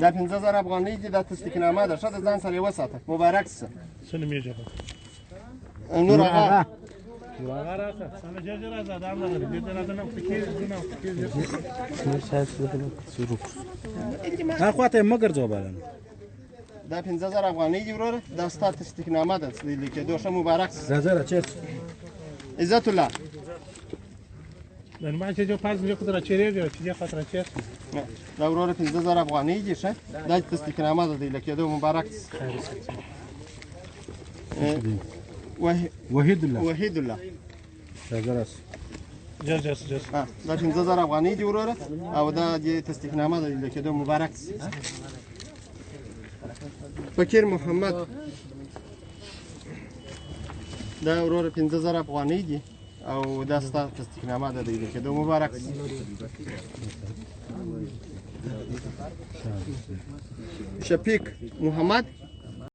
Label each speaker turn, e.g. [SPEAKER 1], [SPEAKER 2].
[SPEAKER 1] دا 15000 افغانۍ دي دا تصدیقنامه ده ښه د ځان سره یې وساته مبارک شه
[SPEAKER 2] څه نومېږي
[SPEAKER 1] نور آغا
[SPEAKER 2] هغه راته سمه ججه راځه دا هم راغلی دې ته راته نه پکې
[SPEAKER 3] خواته یې مه ګرځوه بالا
[SPEAKER 1] دا 15000 افغانۍ دي وروره دا ستا تصدیقنامه ده د لیکېدو ښه مبارک شه
[SPEAKER 3] راځه راچېرته
[SPEAKER 1] عزت الله
[SPEAKER 2] نورمال چې جو پاس جو خطر چیرې چې خطر چیرې
[SPEAKER 1] دا وروره 15000 افغانۍ دي ښه دا تصدیقنامه ده د لیکېدو مبارک شه
[SPEAKER 3] وحید الله
[SPEAKER 1] وحید الله
[SPEAKER 3] راځه راس
[SPEAKER 2] جس
[SPEAKER 1] دا 15000 افغانۍ دي وروره او دا د تصدیقنامه ده د لیکېدو مبارک شه فقیر محمد دا وروره 15000 افغانۍ دي او دا ستا تصدیقنامه ده د لیکېدو مبارک شه شفیق محمد